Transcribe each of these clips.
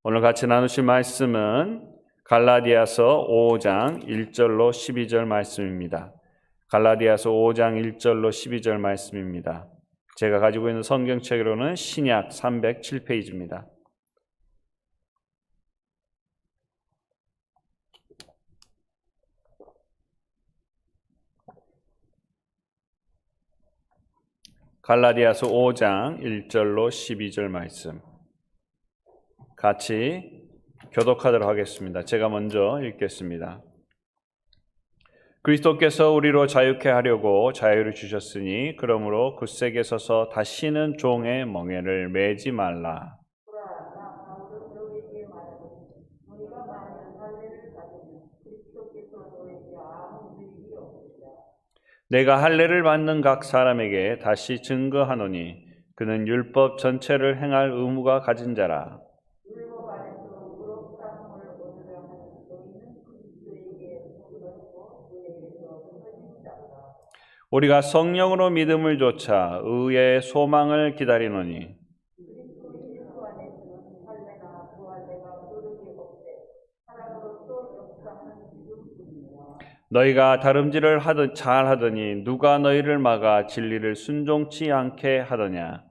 오늘 같이 나누실 말씀은 갈라디아서 5장 1절로 12절 말씀입니다. 갈라디아서 5장 1절로 12절 말씀입니다. 제가 가지고 있는 성경책으로는 신약 307페이지입니다. 갈라디아서 5장 1절로 12절 말씀 같이 교독하도록 하겠습니다. 제가 먼저 읽겠습니다. 그리스도께서 우리로 자유케 하려고 자유를 주셨으니 그러므로 굳세게 서서 다시는 종의 멍에를 매지 말라. 내가 할례를 받는 각 사람에게 다시 증거하노니 그는 율법 전체를 행할 의무가 가진 자라. 우리가 성령으로 믿음을 좇아 의의 소망을 기다리노니 너희가 다름질을 잘 하더니 누가 너희를 막아 진리를 순종치 않게 하더냐.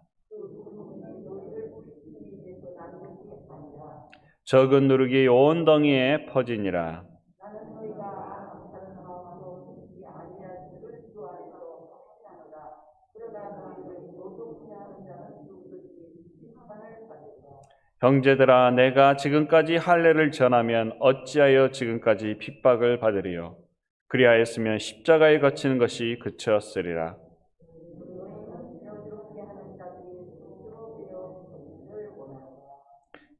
적은 누룩이 온 덩이에 퍼지니라. 형제들아, 내가 지금까지 할례를 전하면 어찌하여 지금까지 핍박을 받으리요. 그리하였으면 십자가에 거치는 것이 그쳤으리라.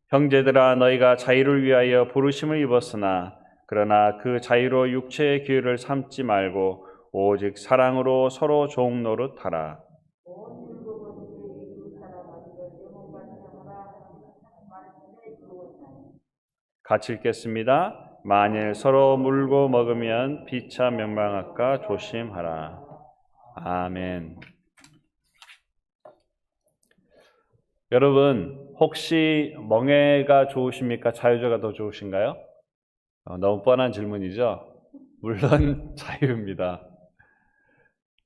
형제들아, 너희가 자유를 위하여 부르심을 입었으나 그러나 그 자유로 육체의 기회를 삼지 말고 오직 사랑으로 서로 종 노릇하라. 같이 읽겠습니다. 만일 서로 물고 먹으면 피차 멸망할까 조심하라. 아멘. 여러분, 혹시 멍에가 좋으십니까? 자유자가 더 좋으신가요? 너무 뻔한 질문이죠? 물론 자유입니다.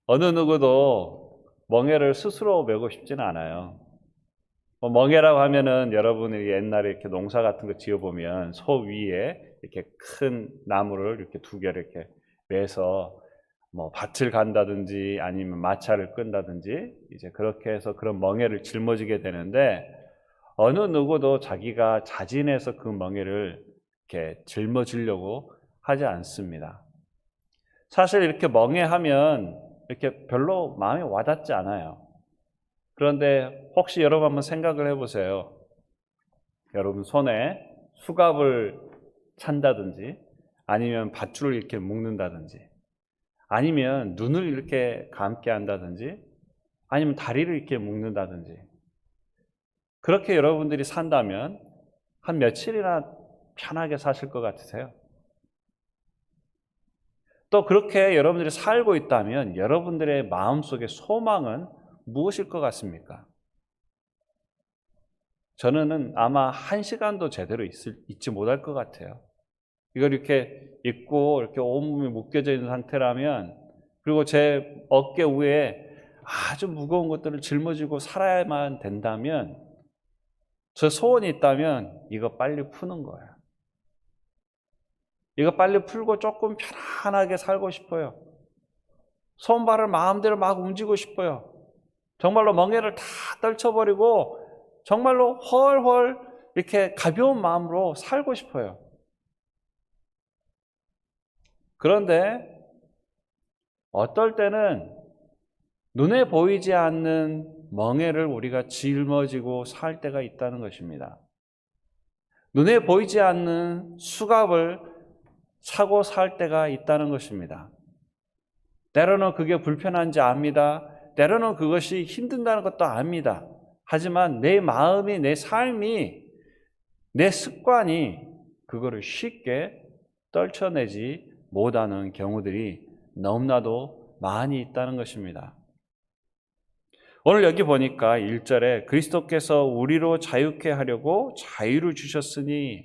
어느 누구도 멍에를 스스로 메고 싶지는 않아요. 멍에라고 하면은 여러분이 옛날에 이렇게 농사 같은 거 지어보면 소 위에 이렇게 큰 나무를 이렇게 두 개를 이렇게 매서 뭐 밭을 간다든지 아니면 마차를 끈다든지 이제 그렇게 해서 그런 멍에를 짊어지게 되는데 어느 누구도 자기가 자진해서 그 멍에를 이렇게 짊어지려고 하지 않습니다. 사실 이렇게 멍에하면 이렇게 별로 마음이 와닿지 않아요. 그런데 혹시 여러분 한번 생각을 해보세요. 여러분 손에 수갑을 찬다든지 아니면 밧줄을 이렇게 묶는다든지 아니면 눈을 이렇게 감게 한다든지 아니면 다리를 이렇게 묶는다든지 그렇게 여러분들이 산다면 한 며칠이나 편하게 사실 것 같으세요? 또 그렇게 여러분들이 살고 있다면 여러분들의 마음속의 소망은 무엇일 것 같습니까? 저는 아마 1시간도 제대로 있지 못할 것 같아요. 이걸 이렇게 입고 이렇게 온몸이 묶여져 있는 상태라면 그리고 제 어깨 위에 아주 무거운 것들을 짊어지고 살아야만 된다면 저 소원이 있다면 이거 빨리 푸는 거예요. 이거 빨리 풀고 조금 편안하게 살고 싶어요. 손발을 마음대로 막 움직이고 싶어요. 정말로 멍에를 다 떨쳐버리고 정말로 헐헐 이렇게 가벼운 마음으로 살고 싶어요. 그런데 어떨 때는 눈에 보이지 않는 멍에를 우리가 짊어지고 살 때가 있다는 것입니다. 눈에 보이지 않는 수갑을 차고 살 때가 있다는 것입니다. 때로는 그게 불편한지 압니다. 때로는 그것이 힘든다는 것도 압니다. 하지만 내 마음이, 내 삶이, 내 습관이 그거를 쉽게 떨쳐내지 못하는 경우들이 너무나도 많이 있다는 것입니다. 오늘 여기 보니까 1절에 그리스도께서 우리로 자유케 하려고 자유를 주셨으니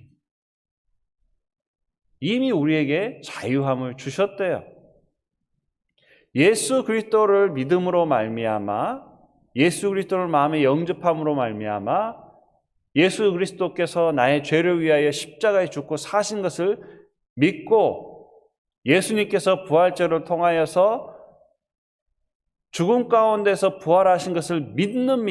이미 우리에게 자유함을 주셨대요. 예수 그리스도를 믿음으로 말미암아 예수 그리스도를 마음에 영접함으로 말미암아 예수 그리스도께서 나의 죄를 위하여 십자가에 죽고 사신 것을 믿고 예수님께서 부활절을 통하여서 죽음 가운데서 부활하신 것을 믿는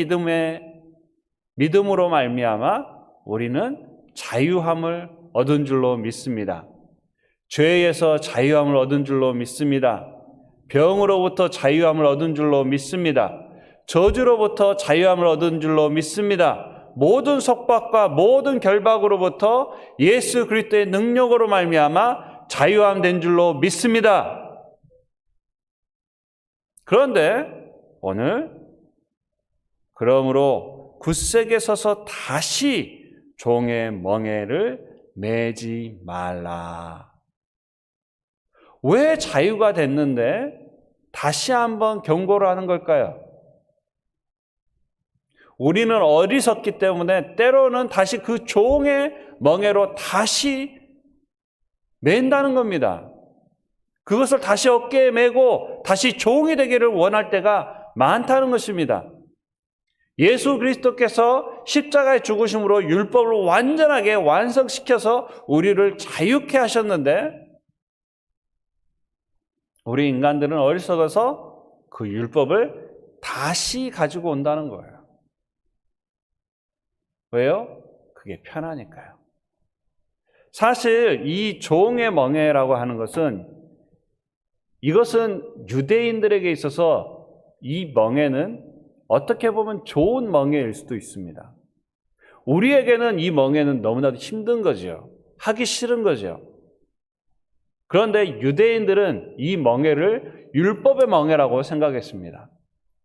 믿음으로 말미암아 우리는 자유함을 얻은 줄로 믿습니다. 죄에서 자유함을 얻은 줄로 믿습니다. 병으로부터 자유함을 얻은 줄로 믿습니다. 저주로부터 자유함을 얻은 줄로 믿습니다. 모든 속박과 모든 결박으로부터 예수 그리스도의 능력으로 말미암아 자유함 된 줄로 믿습니다. 그런데 오늘 그러므로 굳세게 서서 다시 종의 멍에를 매지 말라. 왜 자유가 됐는데 다시 한번 경고를 하는 걸까요? 우리는 어리석기 때문에 때로는 다시 그 종의 멍에로 다시 맨다는 겁니다. 그것을 다시 어깨에 메고 다시 종이 되기를 원할 때가 많다는 것입니다. 예수 그리스도께서 십자가에 죽으심으로 율법을 완전하게 완성시켜서 우리를 자유케 하셨는데 우리 인간들은 어리석어서 그 율법을 다시 가지고 온다는 거예요. 왜요? 그게 편하니까요. 사실 이 종의 멍에라고 하는 것은 이것은 유대인들에게 있어서 이 멍에는 어떻게 보면 좋은 멍에일 수도 있습니다. 우리에게는 이 멍에는 너무나도 힘든 거죠. 하기 싫은 거죠. 그런데 유대인들은 이 멍에를 율법의 멍에라고 생각했습니다.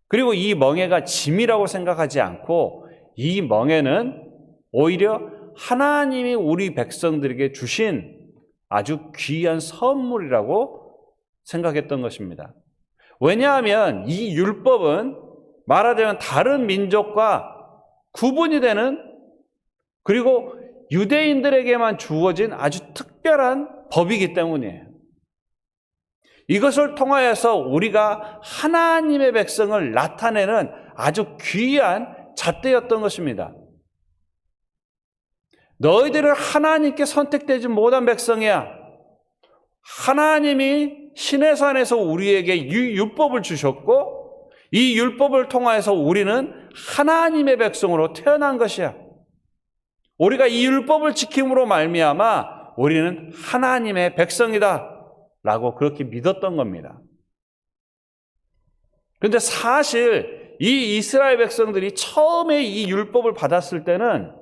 그리고 이 멍에가 짐이라고 생각하지 않고 이 멍에는 오히려 하나님이 우리 백성들에게 주신 아주 귀한 선물이라고 생각했던 것입니다. 왜냐하면 이 율법은 말하자면 다른 민족과 구분이 되는 그리고 유대인들에게만 주어진 아주 특별한 법이기 때문이에요. 이것을 통하여서 우리가 하나님의 백성을 나타내는 아주 귀한 잣대였던 것입니다. 너희들은 하나님께 선택되지 못한 백성이야. 하나님이 신의 산에서 우리에게 이 율법을 주셨고 이 율법을 통하여서 우리는 하나님의 백성으로 태어난 것이야. 우리가 이 율법을 지킴으로 말미암아 우리는 하나님의 백성이다 라고 그렇게 믿었던 겁니다. 그런데 사실 이 이스라엘 백성들이 처음에 이 율법을 받았을 때는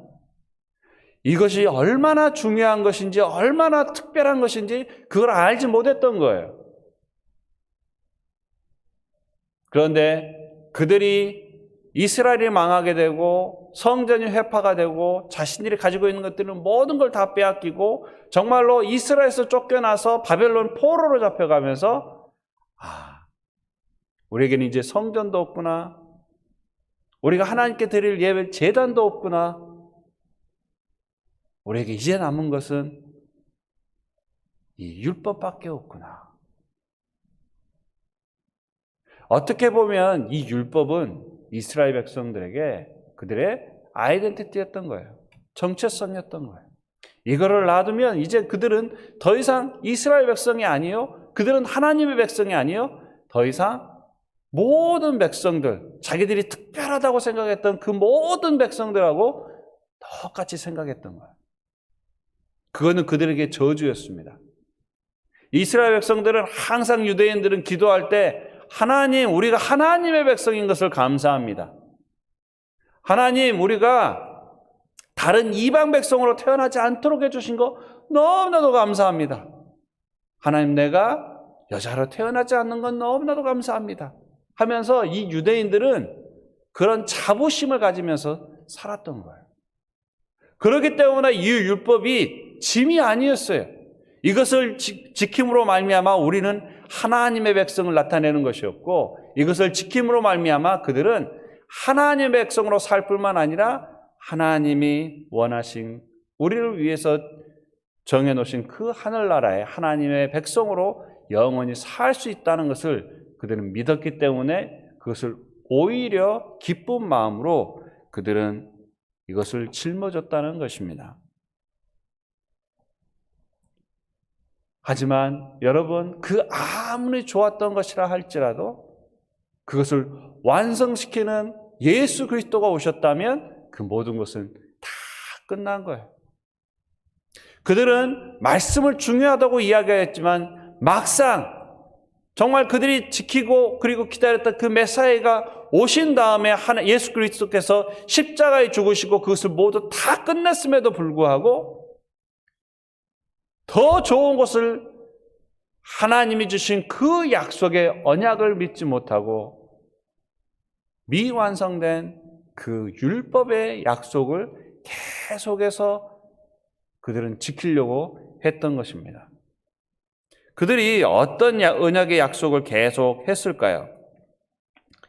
이것이 얼마나 중요한 것인지 얼마나 특별한 것인지 그걸 알지 못했던 거예요. 그런데 그들이 이스라엘이 망하게 되고 성전이 회파가 되고 자신들이 가지고 있는 것들은 모든 걸 다 빼앗기고 정말로 이스라엘에서 쫓겨나서 바벨론 포로로 잡혀가면서 우리에게는 이제 성전도 없구나. 우리가 하나님께 드릴 예배 제단도 없구나. 우리에게 이제 남은 것은 이 율법밖에 없구나. 어떻게 보면 이 율법은 이스라엘 백성들에게 그들의 아이덴티티였던 거예요. 정체성이었던 거예요. 이거를 놔두면 이제 그들은 더 이상 이스라엘 백성이 아니요. 그들은 하나님의 백성이 아니요. 더 이상 모든 백성들, 자기들이 특별하다고 생각했던 그 모든 백성들하고 똑같이 생각했던 거예요. 그거는 그들에게 저주였습니다. 이스라엘 백성들은 항상 유대인들은 기도할 때 하나님, 우리가 하나님의 백성인 것을 감사합니다. 하나님, 우리가 다른 이방 백성으로 태어나지 않도록 해주신 거 너무나도 감사합니다. 하나님, 내가 여자로 태어나지 않는 건 너무나도 감사합니다. 하면서 이 유대인들은 그런 자부심을 가지면서 살았던 거예요. 그렇기 때문에 이 율법이 짐이 아니었어요. 이것을 지킴으로 말미암아 우리는 하나님의 백성을 나타내는 것이었고 이것을 지킴으로 말미암아 그들은 하나님의 백성으로 살 뿐만 아니라 하나님이 원하신 우리를 위해서 정해놓으신 그 하늘나라의 하나님의 백성으로 영원히 살 수 있다는 것을 그들은 믿었기 때문에 그것을 오히려 기쁜 마음으로 그들은 이것을 짊어졌다는 것입니다. 하지만 여러분, 그 아무리 좋았던 것이라 할지라도 그것을 완성시키는 예수 그리스도가 오셨다면 그 모든 것은 다 끝난 거예요. 그들은 말씀을 중요하다고 이야기했지만 막상 정말 그들이 지키고 그리고 기다렸던 그 메사이가 오신 다음에 예수 그리스도께서 십자가에 죽으시고 그것을 모두 다 끝냈음에도 불구하고 더 좋은 것을 하나님이 주신 그 약속의 언약을 믿지 못하고 미완성된 그 율법의 약속을 계속해서 그들은 지키려고 했던 것입니다. 그들이 어떤 언약의 약속을 계속 했을까요?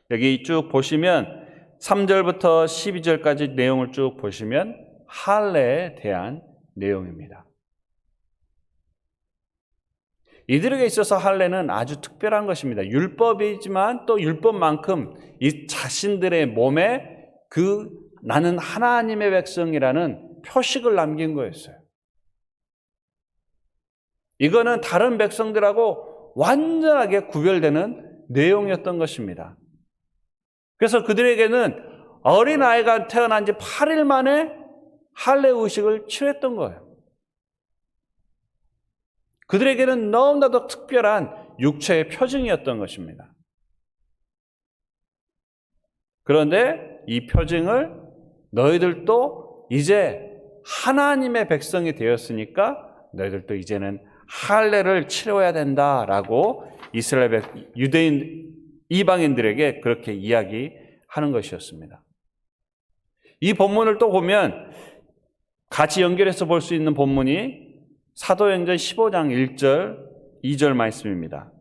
여기 쭉 보시면 3절부터 12절까지 내용을 쭉 보시면 할례에 대한 내용입니다. 이들에게 있어서 할례는 아주 특별한 것입니다. 율법이지만 또 율법만큼 이 자신들의 몸에 그 나는 하나님의 백성이라는 표식을 남긴 거였어요. 이거는 다른 백성들하고 완전하게 구별되는 내용이었던 것입니다. 그래서 그들에게는 어린아이가 태어난 지 8일 만에 할례 의식을 치렀던 거예요. 그들에게는 너무나도 특별한 육체의 표징이었던 것입니다. 그런데 이 표징을 너희들도 이제 하나님의 백성이 되었으니까 너희들도 이제는 할례를 치러야 된다라고 이스라엘 유대인 이방인들에게 그렇게 이야기하는 것이었습니다. 이 본문을 또 보면 같이 연결해서 볼 수 있는 본문이 사도행전 15장 1절, 2절 말씀입니다.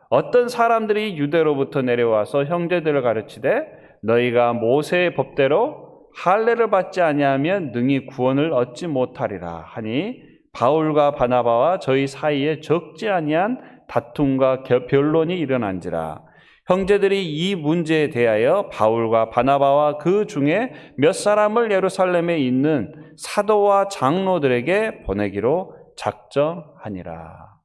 어떤 사람들이 유대로부터 내려와서 형제들을 가르치되 너희가 모세의 법대로 할례를 받지 아니하면 능히 구원을 얻지 못하리라 하니 바울과 바나바와 저희 사이에 적지 아니한 다툼과 변론이 일어난지라. 형제들이 이 문제에 대하여 바울과 바나바와 그 중에 몇 사람을 예루살렘에 있는 사도와 장로들에게 보내기로 작정하니라.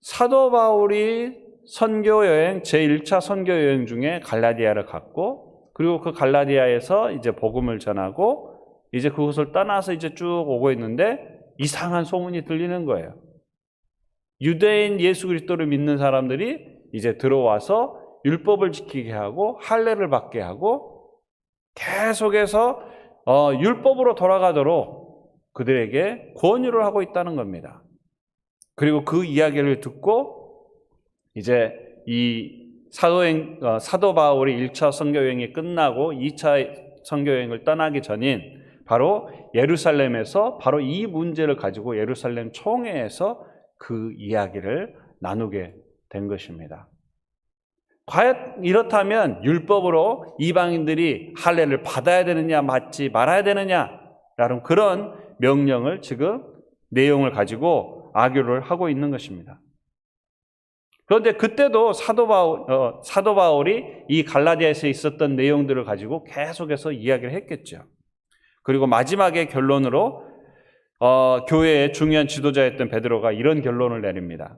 사도 바울이 선교여행, 제1차 선교여행 중에 갈라디아를 갔고, 그리고 그 갈라디아에서 이제 복음을 전하고, 이제 그곳을 떠나서 이제 쭉 오고 있는데, 이상한 소문이 들리는 거예요. 유대인 예수 그리스도를 믿는 사람들이 이제 들어와서 율법을 지키게 하고, 할례를 받게 하고, 계속해서 율법으로 돌아가도록 그들에게 권유를 하고 있다는 겁니다. 그리고 그 이야기를 듣고 이제 이 사도 바울이 1차 선교여행이 끝나고 2차 선교여행을 떠나기 전인 바로 예루살렘에서 바로 이 문제를 가지고 예루살렘 총회에서 그 이야기를 나누게 된 것입니다. 과연 이렇다면 율법으로 이방인들이 할례를 받아야 되느냐 받지 말아야 되느냐라는 그런 명령을 지금 내용을 가지고 악유를 하고 있는 것입니다. 그런데 그때도 사도 바울이 이 갈라디아에서 있었던 내용들을 가지고 계속해서 이야기를 했겠죠. 그리고 마지막에 결론으로 교회의 중요한 지도자였던 베드로가 이런 결론을 내립니다.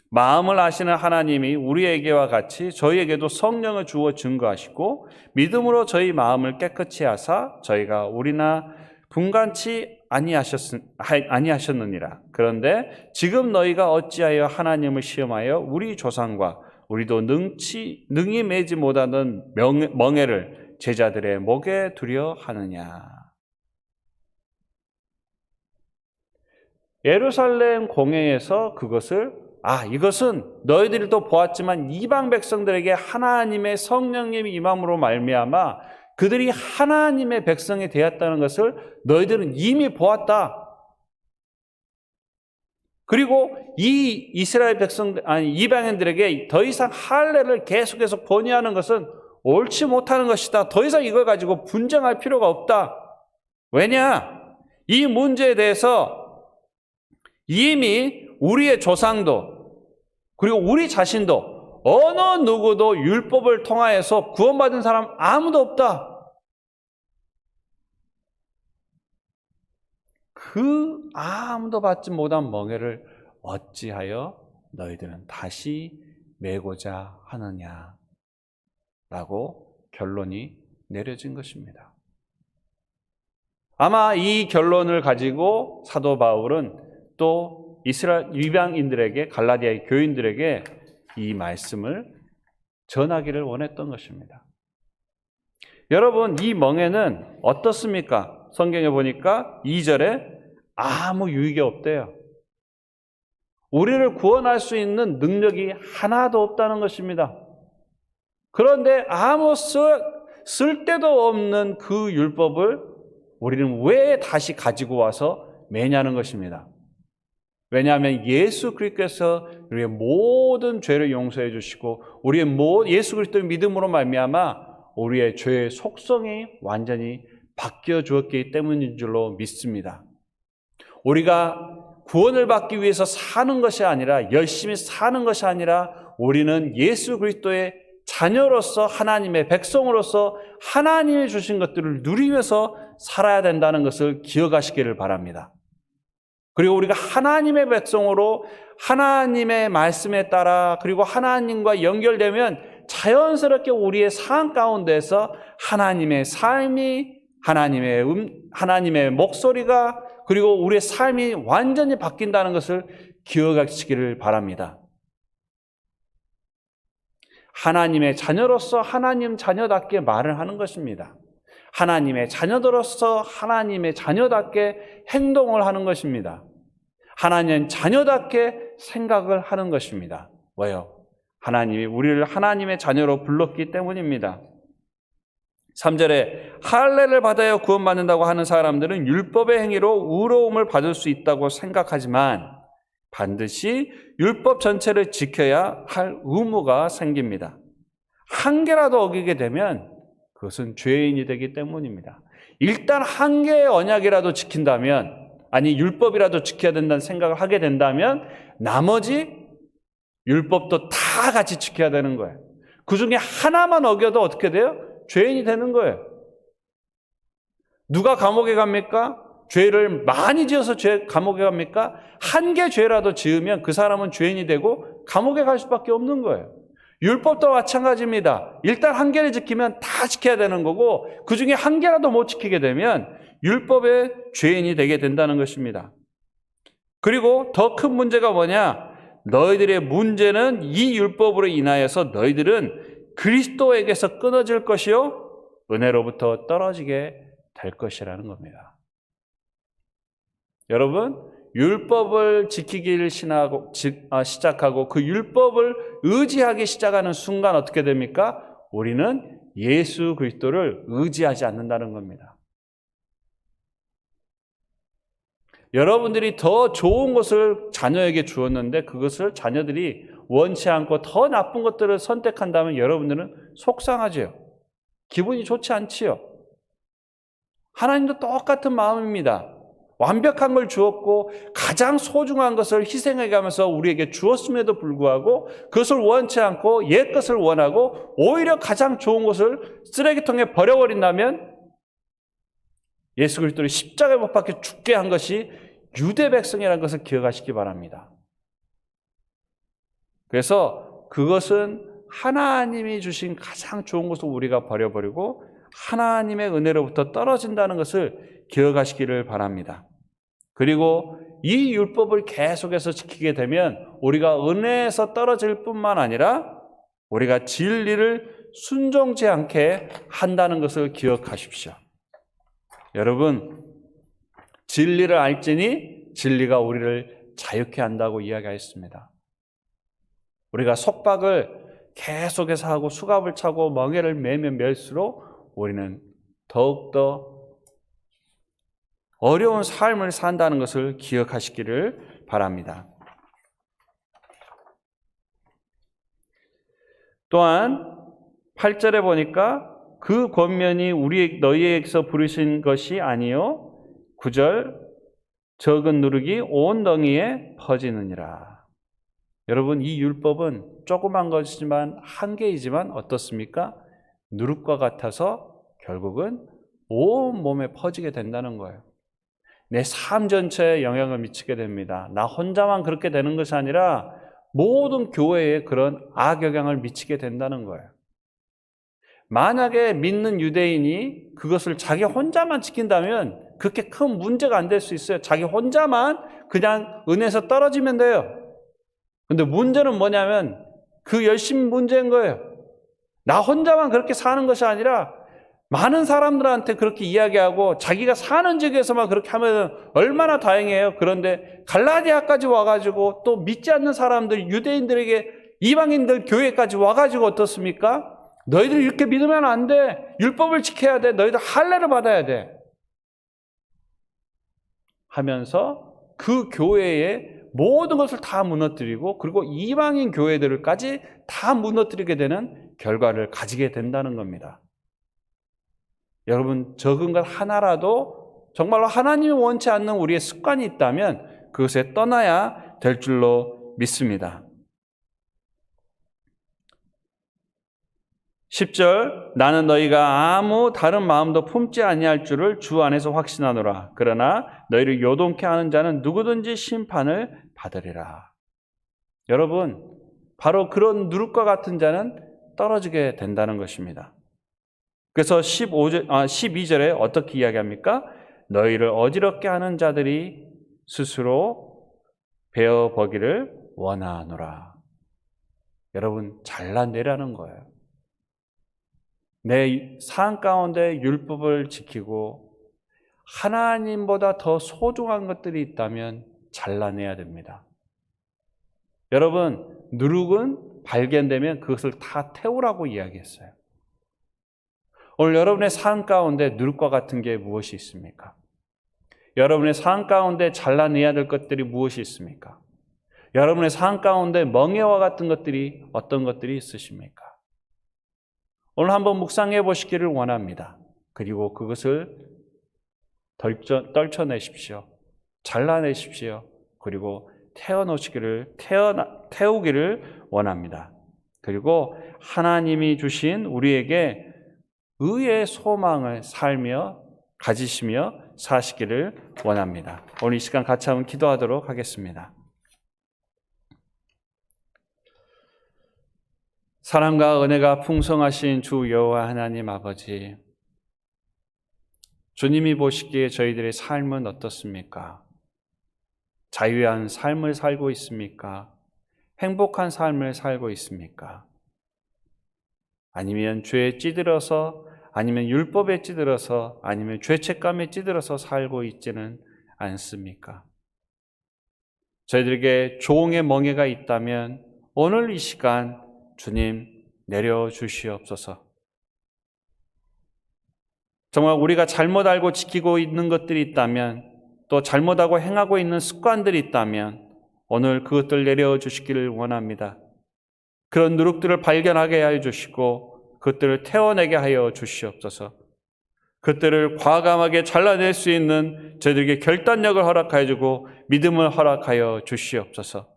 마음을 아시는 하나님이 우리에게와 같이 저희에게도 성령을 주어 증거하시고 믿음으로 저희 마음을 깨끗이 하사 저희가 우리나 분간치 아니하셨느니라. 그런데 지금 너희가 어찌하여 하나님을 시험하여 우리 조상과 우리도 능히 매지 못하는 멍에를 제자들의 목에 두려 하느냐. 예루살렘 공회에서 그것을 이것은 너희들도 보았지만 이방 백성들에게 하나님의 성령님이 임함으로 말미암아 그들이 하나님의 백성이 되었다는 것을 너희들은 이미 보았다. 그리고 이 이스라엘 이방인들에게 더 이상 할례를 계속해서 권유하는 것은 옳지 못하는 것이다. 더 이상 이걸 가지고 분쟁할 필요가 없다. 왜냐? 이 문제에 대해서 이미 우리의 조상도 그리고 우리 자신도 어느 누구도 율법을 통하여서 구원받은 사람 아무도 없다. 그 아무도 받지 못한 멍에를 어찌하여 너희들은 다시 메고자 하느냐 라고 결론이 내려진 것입니다. 아마 이 결론을 가지고 사도 바울은 또 이스라엘 이방인들에게, 갈라디아의 교인들에게 이 말씀을 전하기를 원했던 것입니다. 여러분, 이 멍에는 어떻습니까? 성경에 보니까 2절에 아무 유익이 없대요. 우리를 구원할 수 있는 능력이 하나도 없다는 것입니다. 그런데 아무 쓸데도 없는 그 율법을 우리는 왜 다시 가지고 와서 매냐는 것입니다. 왜냐하면 예수 그리스도께서 우리의 모든 죄를 용서해 주시고 우리의 예수 그리스도의 믿음으로 말미암아 우리의 죄의 속성이 완전히 바뀌어 주었기 때문인 줄로 믿습니다. 우리가 구원을 받기 위해서 사는 것이 아니라, 열심히 사는 것이 아니라 우리는 예수 그리스도의 자녀로서, 하나님의 백성으로서 하나님이 주신 것들을 누리면서 살아야 된다는 것을 기억하시기를 바랍니다. 그리고 우리가 하나님의 백성으로 하나님의 말씀에 따라 그리고 하나님과 연결되면 자연스럽게 우리의 삶 가운데서 하나님의 삶이, 하나님의 목소리가 그리고 우리의 삶이 완전히 바뀐다는 것을 기억하시기를 바랍니다. 하나님의 자녀로서 하나님 자녀답게 말을 하는 것입니다. 하나님의 자녀들로서 하나님의 자녀답게 행동을 하는 것입니다. 하나님 자녀답게 생각을 하는 것입니다. 왜요? 하나님이 우리를 하나님의 자녀로 불렀기 때문입니다. 3절에 할례를 받아야 구원받는다고 하는 사람들은 율법의 행위로 의로움을 받을 수 있다고 생각하지만 반드시 율법 전체를 지켜야 할 의무가 생깁니다. 한 개라도 어기게 되면 그것은 죄인이 되기 때문입니다. 일단 한 개의 언약이라도 지킨다면, 아니 율법이라도 지켜야 된다는 생각을 하게 된다면 나머지 율법도 다 같이 지켜야 되는 거예요. 그 중에 하나만 어겨도 어떻게 돼요? 죄인이 되는 거예요. 누가 감옥에 갑니까? 죄를 많이 지어서 감옥에 갑니까? 한 개 죄라도 지으면 그 사람은 죄인이 되고 감옥에 갈 수밖에 없는 거예요. 율법도 마찬가지입니다. 일단 한 개를 지키면 다 지켜야 되는 거고 그 중에 한 개라도 못 지키게 되면 율법의 죄인이 되게 된다는 것입니다. 그리고 더 큰 문제가 뭐냐? 너희들의 문제는 이 율법으로 인하여서 너희들은 그리스도에게서 끊어질 것이요 은혜로부터 떨어지게 될 것이라는 겁니다. 여러분, 율법을 지키기를 시작하고 그 율법을 의지하기 시작하는 순간 어떻게 됩니까? 우리는 예수 그리스도를 의지하지 않는다는 겁니다. 여러분들이 더 좋은 것을 자녀에게 주었는데 그것을 자녀들이 원치 않고 더 나쁜 것들을 선택한다면 여러분들은 속상하죠. 기분이 좋지 않지요. 하나님도 똑같은 마음입니다. 완벽한 걸 주었고 가장 소중한 것을 희생해 가면서 우리에게 주었음에도 불구하고 그것을 원치 않고 옛 것을 원하고 오히려 가장 좋은 것을 쓰레기통에 버려버린다면 예수 그리스도를 십자가에 못 박혀 죽게 한 것이 유대 백성이라는 것을 기억하시기 바랍니다. 그래서 그것은 하나님이 주신 가장 좋은 것을 우리가 버려버리고 하나님의 은혜로부터 떨어진다는 것을 기억하시기를 바랍니다. 그리고 이 율법을 계속해서 지키게 되면 우리가 은혜에서 떨어질 뿐만 아니라 우리가 진리를 순종치 않게 한다는 것을 기억하십시오. 여러분, 진리를 알지니 진리가 우리를 자유케 한다고 이야기했습니다. 우리가 속박을 계속해서 하고 수갑을 차고 멍에를 매면 멜수록 우리는 더욱더 어려운 삶을 산다는 것을 기억하시기를 바랍니다. 또한 8절에 보니까 그 권면이 너희에게서 부르신 것이 아니요 9절 적은 누룩이 온 덩이에 퍼지느니라. 여러분, 이 율법은 조그만 것이지만 한계이지만 어떻습니까? 누룩과 같아서 결국은 온 몸에 퍼지게 된다는 거예요. 내 삶 전체에 영향을 미치게 됩니다. 나 혼자만 그렇게 되는 것이 아니라 모든 교회에 그런 악영향을 미치게 된다는 거예요. 만약에 믿는 유대인이 그것을 자기 혼자만 지킨다면 그렇게 큰 문제가 안 될 수 있어요. 자기 혼자만 그냥 은혜에서 떨어지면 돼요. 근데 문제는 뭐냐면 그 열심히 문제인 거예요. 나 혼자만 그렇게 사는 것이 아니라 많은 사람들한테 그렇게 이야기하고 자기가 사는 지역에서만 그렇게 하면 얼마나 다행이에요. 그런데 갈라디아까지 와가지고 또 믿지 않는 사람들, 유대인들에게 이방인들 교회까지 와가지고 어떻습니까? 너희들 이렇게 믿으면 안 돼. 율법을 지켜야 돼. 너희들 할례를 받아야 돼. 하면서 그 교회의 모든 것을 다 무너뜨리고 그리고 이방인 교회들까지 다 무너뜨리게 되는 결과를 가지게 된다는 겁니다. 여러분, 적은 것 하나라도 정말로 하나님이 원치 않는 우리의 습관이 있다면 그것에 떠나야 될 줄로 믿습니다. 10절 나는 너희가 아무 다른 마음도 품지 아니할 줄을 주 안에서 확신하노라. 그러나 너희를 요동케 하는 자는 누구든지 심판을 받으리라. 여러분, 바로 그런 누룩과 같은 자는 떨어지게 된다는 것입니다. 그래서 12절에 어떻게 이야기합니까? 너희를 어지럽게 하는 자들이 스스로 베어버기를 원하노라. 여러분, 잘라내라는 거예요. 내 삶 가운데 율법을 지키고 하나님보다 더 소중한 것들이 있다면 잘라내야 됩니다. 여러분, 누룩은 발견되면 그것을 다 태우라고 이야기했어요. 오늘 여러분의 삶 가운데 누룩과 같은 게 무엇이 있습니까? 여러분의 삶 가운데 잘라내야 될 것들이 무엇이 있습니까? 여러분의 삶 가운데 멍에와 같은 것들이 어떤 것들이 있으십니까? 오늘 한번 묵상해 보시기를 원합니다. 그리고 그것을 떨쳐내십시오. 잘라내십시오. 그리고 태우기를 원합니다. 그리고 하나님이 주신 우리에게 의의 소망을 살며 가지시며 사시기를 원합니다. 오늘 이 시간 같이 한번 기도하도록 하겠습니다. 사랑과 은혜가 풍성하신 주 여호와 하나님 아버지, 주님이 보시기에 저희들의 삶은 어떻습니까? 자유한 삶을 살고 있습니까? 행복한 삶을 살고 있습니까? 아니면 죄에 찌들어서, 아니면 율법에 찌들어서, 아니면 죄책감에 찌들어서 살고 있지는 않습니까? 저희들에게 종의 멍에가 있다면 오늘 이 시간 주님 내려주시옵소서. 정말 우리가 잘못 알고 지키고 있는 것들이 있다면, 또 잘못하고 행하고 있는 습관들이 있다면 오늘 그것들 내려주시기를 원합니다. 그런 누룩들을 발견하게 하여 주시고 그것들을 태워내게 하여 주시옵소서. 그것들을 과감하게 잘라낼 수 있는 저희들에게 결단력을 허락하여 주고 믿음을 허락하여 주시옵소서.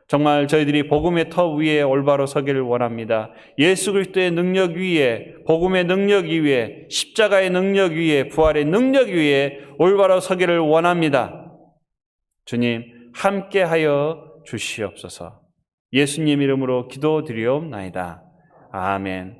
정말 저희들이 복음의 터 위에 올바로 서기를 원합니다. 예수 그리스도의 능력 위에, 복음의 능력 위에, 십자가의 능력 위에, 부활의 능력 위에 올바로 서기를 원합니다. 주님, 함께하여 주시옵소서. 예수님 이름으로 기도드리옵나이다. 아멘.